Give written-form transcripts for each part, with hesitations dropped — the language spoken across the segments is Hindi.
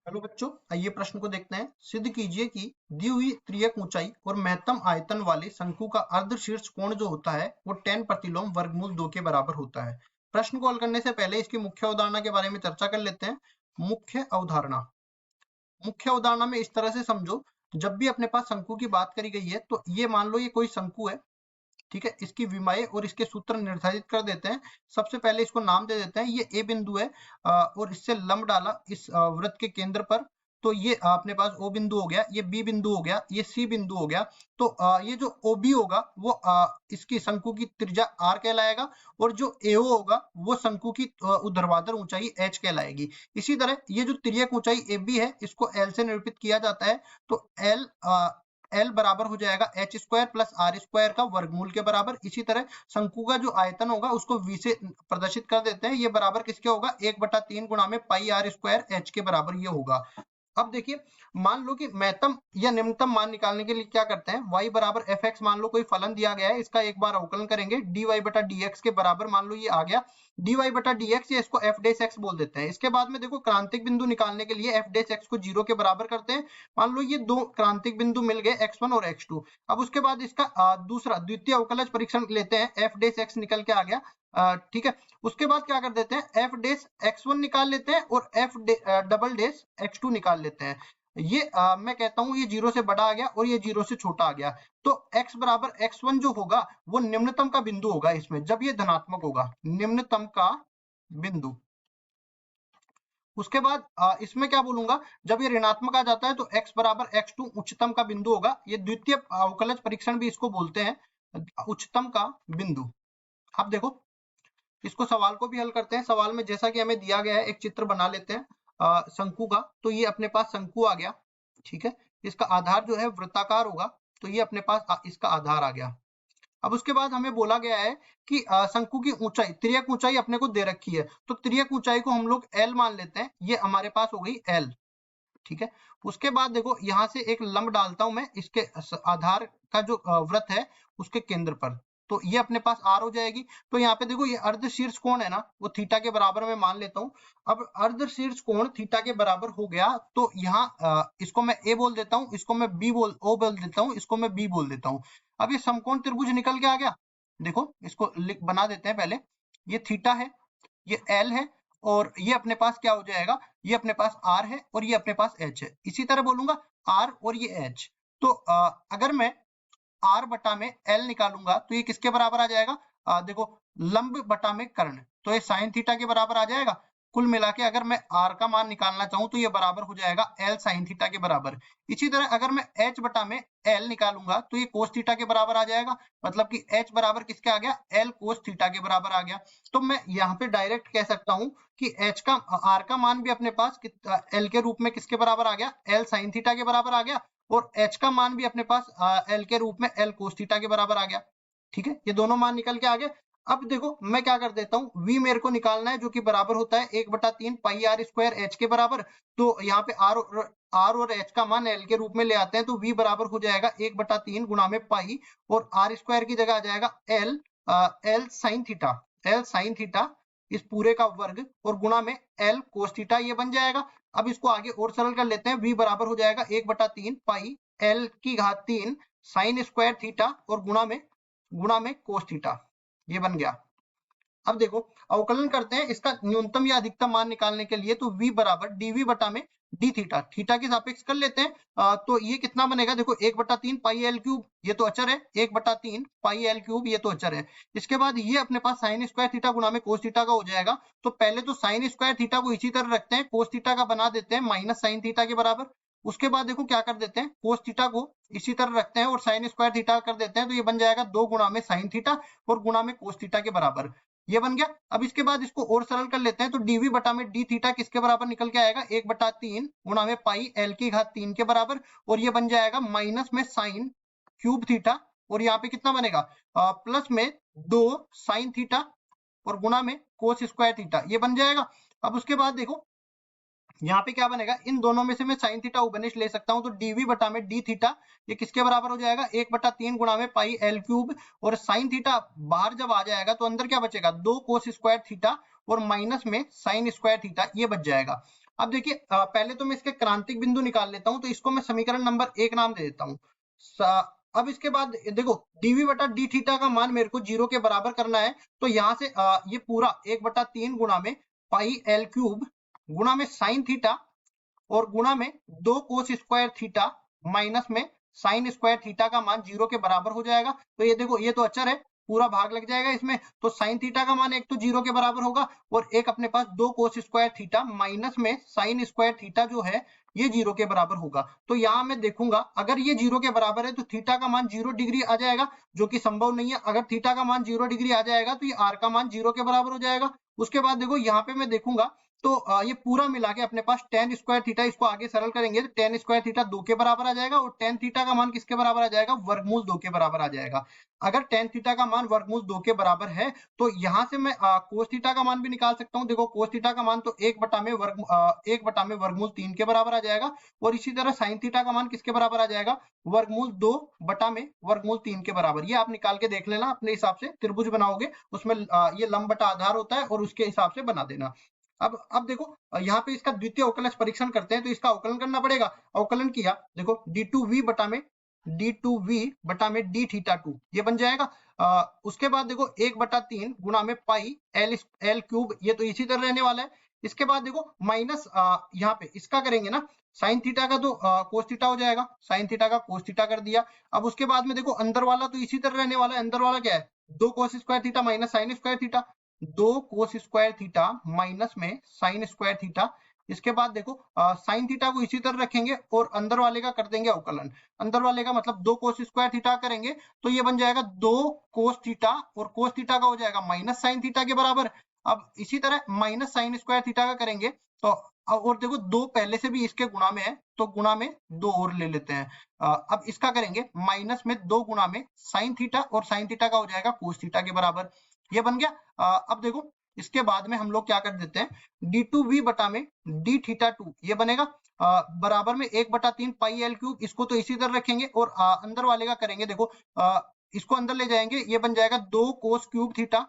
हेलो बच्चों, आइए प्रश्न को देखते हैं। सिद्ध कीजिए कि दी हुई त्रियक ऊंचाई और महत्तम आयतन वाले शंकु का अर्धशीर्ष कोण जो होता है वो 10 प्रतिलोम वर्गमूल 2 के बराबर होता है। प्रश्न को हल करने से पहले इसकी मुख्य अवधारणा के बारे में चर्चा कर लेते हैं। मुख्य अवधारणा में इस तरह से समझो, जब भी अपने पास शंकु की बात करी गई है तो ये मान लो ये कोई शंकु है। ठीक है, इसकी विमाएं और इसके सूत्र निर्धारित कर देते हैं। सबसे पहले इसको नाम दे देते हैं, ये ए बिंदु है और इससे लंब डाला इस वृत्त के केंद्र पर, तो ये अपने पास ओ बिंदु हो गया, ये बी बिंदु हो गया, ये सी बिंदु हो गया। तो ये जो ओ बी होगा वो इसकी शंकु की त्रिज्या आर कहलाएगा और जो एओ होगा वो शंकु की ऊर्ध्वाधर ऊंचाई एच कहलाएगी। इसी तरह ये जो तिर्यक ऊंचाई ए बी है इसको एल से निरूपित किया जाता है, तो एल बराबर हो जाएगा H square plus R square का वर्गमूल के बराबर। इसी तरह शंकु का जो आयतन होगा उसको v से प्रदर्शित कर देते हैं, ये बराबर किसके होगा 1/3 गुणा में पाई आर स्क्वायर एच के बराबर ये होगा। अब देखिए, मान लो कि महत्तम या निम्नतम मान निकालने के लिए क्या करते हैं, y बराबर एफ एक्स, मान लो कोई फलन दिया गया है, इसका एक बार अवकलन करेंगे, डी वाई बटा डी एक्स के बराबर मान लो ये आ गया डी वाई बटा डी एक्स, या इसको एफ डेस एक्स बोल देते हैं। इसके बाद में देखो क्रांतिक बिंदु निकालने के लिए एफ डेस एक्स को 0 के बराबर करते हैं। मान लो ये दो क्रांतिक बिंदु मिल गए x1 और x2। अब उसके बाद इसका दूसरा द्वितीय अवकलज परीक्षण लेते हैं, एफ डेस एक्स निकल के आ गया। ठीक है, उसके बाद क्या कर देते हैं, एफ डेस x1 निकाल लेते हैं और एफ डबल डेस x2 निकाल लेते हैं। ये मैं कहता हूं ये 0 से बड़ा आ गया और ये 0 से छोटा आ गया, तो x बराबर x1 जो होगा वो निम्नतम का बिंदु होगा इसमें, जब ये धनात्मक होगा, निम्नतम का बिंदु। उसके बाद इसमें क्या बोलूंगा, जब ये ऋणात्मक आ जाता है तो x बराबर x2 उच्चतम का बिंदु होगा। ये द्वितीय अवकलज परीक्षण भी इसको बोलते हैं, उच्चतम का बिंदु। अब देखो, इसको सवाल को भी हल करते हैं। सवाल में जैसा कि हमें दिया गया है, एक चित्र बना लेते हैं शंकु का। तो ये अपने पास शंकु आ गया, ठीक है, इसका आधार जो है वृत्ताकार होगा, तो ये अपने पास इसका आधार आ गया। अब उसके बाद हमें बोला गया है कि शंकु की ऊंचाई, त्रियक ऊंचाई अपने को दे रखी है, तो त्रियक ऊंचाई को हम लोग एल मान लेते हैं, ये हमारे पास हो गई एल। ठीक है, उसके बाद देखो यहाँ से एक लंब डालता हूं मैं इसके आधार का जो वृत्त है उसके केंद्र पर, तो ये अपने पास आर हो जाएगी। तो यहाँ पे देखो ये अर्ध शीर्ष कोण है ना, वो थीटा के बराबर में मान लेता हूँ। अब अर्ध शीर्ष कोण थीटा के बराबर हो गया, तो यहाँ इसको मैं ए बोल देता हूँ, इसको मैं ओ बोल देता हूँ, इसको मैं बी बोल देता हूँ। अब ये समकोण त्रिभुज निकल के आ गया। देखो इसको बना देते हैं पहले, ये थीटा है, ये एल है, और ये अपने पास क्या हो जाएगा, ये अपने पास r है और ये अपने पास h है। इसी तरह बोलूंगा r और ये h। तो अगर मैं r बटा में l निकालूंगा तो ये किसके बराबर आ जाएगा, देखो लंब बटा में कर्ण, तो ये साइन थीटा के बराबर आ जाएगा। कुल मिला के अगर मैं r का मान निकालना चाहूं तो ये बराबर हो जाएगा l साइन थीटा के बराबर। इसी तरह अगर मैं h बटा में l निकालूंगा तो ये कोस थीटा के बराबर आ जाएगा, मतलब कि h बराबर किसके आ गया, l कोस थीटा के बराबर आ गया। तो मैं यहाँ पे डायरेक्ट कह सकता हूँ कि h का r का मान भी अपने पास l के रूप में किसके बराबर आ गया, l साइन थीटा के बराबर आ गया, और h का मान भी अपने पास l के रूप में l कोस थीटा के बराबर आ गया। ठीक है, ये दोनों मान निकल के आ गए। अब देखो मैं क्या कर देता हूँ, v मेरे को निकालना है जो कि बराबर होता है 1/3 पाई आर स्क्वायर एच के बराबर। तो यहाँ पे r और h का मान l के रूप में ले आते हैं, तो v बराबर हो जाएगा 1/3 गुणा में पाई, और r स्क्वायर की जगह आ जाएगा l साइन थीटा इस पूरे का वर्ग, और गुणा में l कोस थीटा, ये बन जाएगा। अब इसको आगे और सरल कर लेते हैं, v बराबर हो जाएगा 1/3 पाई l की घात 3 साइन स्क्वायर थीटा और गुणा में कोस थीटा, ये बन गया। अब देखो अवकलन करते हैं इसका न्यूनतम या अधिकतम मान निकालने के लिए, तो v बराबर dv बटा में डी थीटा, थीटा के सापेक्ष कर लेते हैं। तो ये कितना बनेगा, देखो 1/3 पाई एल क्यूब, ये तो अचर है, 1/3 पाई एल क्यूब, ये तो अचर है। इसके बाद ये अपने पास साइन स्क्वायर थीटा गुणा में कोस थीटा का हो जाएगा। तो पहले तो साइन स्क्वायर थीटा को इसी तरह रखते हैं, कोस थीटा का बना देते हैं माइनस साइन थीटा के बराबर। उसके बाद देखो क्या कर देते हैं, कोस थीटा को इसी तरह रखते हैं और साइन स्क्वायर थीटा कर देते हैं, तो ये बन जाएगा 2 गुणा में साइन थीटा और गुणा में कोस थीटा के बराबर, ये बन गया। अब इसके बाद इसको और सरल कर लेते हैं, तो dv बटा में डी थीटा किसके बराबर निकल के आएगा, 1/3 गुणा में पाई एल की घात 3 के बराबर, और ये बन जाएगा माइनस में साइन क्यूब थीटा, और यहाँ पे कितना बनेगा प्लस में 2 साइन थीटा और गुणा में कोस स्क्वायर थीटा, ये बन जाएगा। अब उसके बाद देखो यहाँ पे क्या बनेगा, इन दोनों में से मैं साइन थीटा उबनिश ले सकता हूँ, तो dv बटा में डी थीटा ये किसके बराबर हो जाएगा, 1/3 गुणा में पाई एल क्यूब, और साइन थीटा बाहर जब आ जाएगा तो अंदर क्या बचेगा, 2 कोस स्क्वायर थीटा और माइनस में साइन स्क्वायर थीटा, ये बच जाएगा। अब देखिए पहले तो मैं इसके क्रांतिक बिंदु निकाल लेता हूं, तो इसको मैं समीकरण नंबर 1 नाम दे देता हूं। अब इसके बाद देखो dv बटा डी थीटा का मान मेरे को 0 के बराबर करना है, तो यहाँ से ये पूरा 1/3 गुणा में पाई एल क्यूब गुणा में साइन थीटा और गुणा में 2 कोस स्क्वायर थीटा माइनस में साइन स्क्वायर थीटा का मान 0 के बराबर हो जाएगा। तो ये देखो ये तो अचर है, पूरा भाग लग जाएगा इसमें, तो साइन थीटा का मान एक तो 0 के बराबर होगा और एक अपने पास 2 कोस स्क्वायर थीटा माइनस में साइन स्क्वायर थीटा जो है ये 0 के बराबर होगा। तो यहाँ मैं देखूंगा अगर ये 0 के बराबर है तो थीटा का मान 0 डिग्री आ जाएगा, जो कि संभव नहीं है। अगर थीटा का मान 0 डिग्री आ जाएगा तो ये आर का मान 0 के बराबर हो जाएगा। उसके बाद देखो यहाँ पे मैं देखूंगा तो ये पूरा मिला के अपने पास टेन स्क्वायर थीटा, इसको आगे सरल करेंगे तो टेन स्क्वायर थीटा 2 के बराबर आ जाएगा और टेन थीटा का मान किसके बराबर आ जाएगा, वर्गमूल 2 के बराबर आ जाएगा। अगर टेन थीटा का मान वर्गमूल 2 के बराबर है तो यहां से मैं कोस थीटा का मान भी निकाल सकता हूं। देखो कोस थीटा का मान तो 1/वर्गमूल 3 के बराबर आ जाएगा और इसी तरह साइन थीटा का मान किसके बराबर आ जाएगा, वर्गमूल 2/वर्गमूल 3 के बराबर। ये आप निकाल के देख लेना अपने हिसाब से, त्रिभुज बनाओगे उसमें ये लंब बटा आधार होता है और उसके हिसाब से बना देना। अब देखो यहाँ पे इसका द्वितीय अवकलज परीक्षण करते हैं, तो इसका अवकलन करना पड़ेगा। अवकलन किया देखो d2v बटा में d थीटा 2 ये बन जाएगा। उसके बाद देखो 1/3 गुणा में पाई एल क्यूब, ये तो इसी तरह रहने वाला है। इसके बाद देखो माइनस यहाँ पे इसका करेंगे ना, साइन थीटा का तो कोस थीटा हो जाएगा, साइन थीटा का कोस थीटा कर दिया। अब उसके बाद में देखो अंदर वाला तो इसी तरह रहने वाला है, अंदर वाला क्या है 2 cos square theta minus sine square theta, 2 cos square theta minus में साइन स्क्वायर थीटा। इसके बाद देखो साइन थीटा को इसी तरह रखेंगे और अंदर वाले का कर देंगे अवकलन। अंदर वाले का मतलब 2 कोस स्क्वायर थीटा करेंगे तो ये बन जाएगा 2 कोस थीटा और कोस थीटा का हो जाएगा माइनस साइन थीटा के बराबर। अब इसी तरह माइनस साइन स्क्वायर थीटा का करेंगे तो और देखो 2 पहले से भी इसके गुणा में है तो गुणा में 2 और ले लेते हैं। अब इसका करेंगे माइनस में 2 गुणा में साइन थीटा और साइन थीटा का हो जाएगा कोस थीटा के बराबर, ये बन गया। अब देखो इसके बाद में हम लोग क्या कर देते हैं d2v बटा में d थीटा 2 ये बनेगा बराबर में 1/3 पाई एल क्यूब, इसको तो इसी तरह रखेंगे और अंदर वाले का करेंगे। देखो इसको अंदर ले जाएंगे, ये बन जाएगा 2 कोस क्यूब थीटा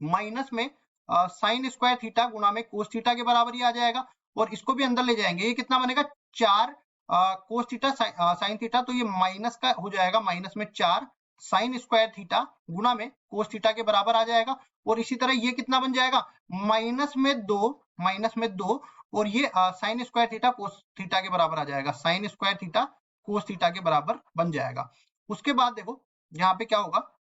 माइनस में साइन स्क्वायर थीटा गुणा में कोस थीटा के बराबर ही आ जाएगा और इसको भी अंदर ले जाएंगे, ये कितना बनेगा 4 कोस थीटा साइन थीटा, तो ये माइनस का हो जाएगा, माइनस में 4 साइन स्क्वायर थीटा गुणा में कोस थीटा के बराबर आ जाएगा। और इसी तरह ये कितना बन जाएगा माइनस में 2 और ये sine square theta cos theta के बराबर आ जाएगा, sine square theta cos theta के बराबर बन जाएगा। उसके बाद देखो यहाँ पे क्या होगा,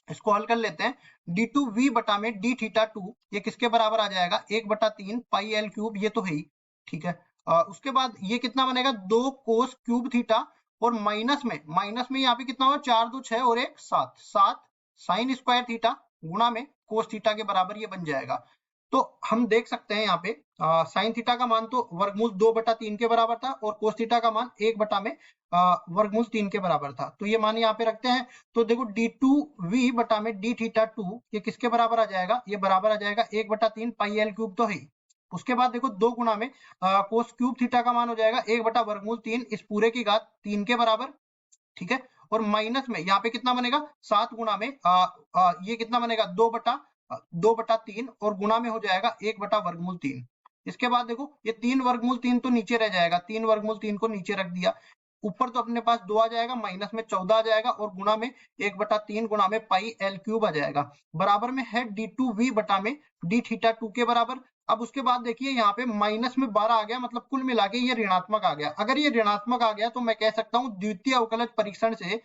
इसको हल कर लेते हैं। d2v बटा में d थीटा 2 ये किसके बराबर आ जाएगा 1/3 पाई एल क्यूब, ये तो है ही, ठीक है। उसके बाद ये कितना बनेगा 2 कोस क्यूब थीटा और माइनस में यहाँ पे कितना होगा 4 2 6 और 1 7 साइन स्क्वायर थीटा गुणा में कोस थीटा के बराबर ये बन जाएगा। तो हम देख सकते हैं यहाँ पे साइन थीटा का मान तो वर्गमूल 2/3 के बराबर था और कोस थीटा का मान 1/वर्गमूल 3 के बराबर था, तो ये मान यहाँ पे रखते हैं। तो देखो d2v बटा में d थीटा 2 ये किसके बराबर आ जाएगा, ये बराबर आ जाएगा 1/3 पाई एल क्यूब तो है। उसके बाद देखो 2 गुणा में कोस क्यूब थीटा का मान हो जाएगा 1/वर्गमूल 3 इस पूरे की घात 3 के बराबर, ठीक है। और माइनस में यहाँ पे कितना बनेगा 7 गुणा में ये कितना बनेगा 2/3 और गुणा में हो जाएगा 1/वर्गमूल 3। इसके बाद देखो ये 3 वर्गमूल 3 तो नीचे रह जाएगा, 3 वर्गमूल 3 को नीचे रख दिया, ऊपर तो अपने पास 2 आ जाएगा, माइनस में 14 आ जाएगा और गुणा में 1/3 गुणा में पाई एल क्यूब आ जाएगा, बराबर में है d2v बटा में d थीटा 2 के बराबर। अब उसके बाद देखिए यहाँ पे माइनस में 12 आ गया, मतलब कुल मिला के ये ऋणात्मक आ गया। अगर ये ऋणात्मक आ गया तो मैं कह सकता हूँ द्वितीय अवकलज परीक्षण से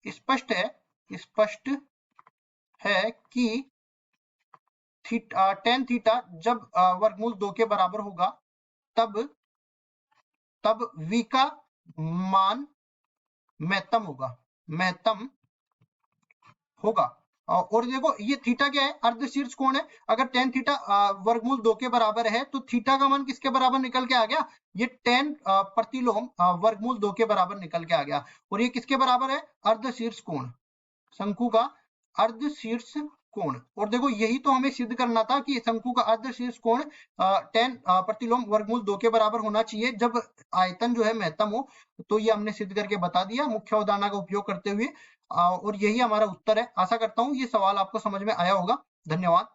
स्पष्ट है कि टेन थीटा जब वर्गमूल 2 के बराबर होगा तब v का मान महत्तम होगा। और देखो ये थीटा क्या है, अर्धशीर्ष कोण है। अगर टेन थीटा वर्गमूल 2 के बराबर है तो थीटा का मान किसके बराबर निकल के आ गया, ये टेन प्रतिलोम वर्गमूल 2 के बराबर निकल के आ गया। और ये किसके बराबर है, अर्धशीर्ष कोण, शंकु का अर्धशीर्ष कोण। और देखो यही तो हमें सिद्ध करना था कि शंकु का अर्ध शीर्ष कोण 10 प्रतिलोम वर्गमूल 2 के बराबर होना चाहिए जब आयतन जो है महत्तम हो। तो ये हमने सिद्ध करके बता दिया मुख्य अवधारणा का उपयोग करते हुए, और यही हमारा उत्तर है। आशा करता हूँ ये सवाल आपको समझ में आया होगा। धन्यवाद।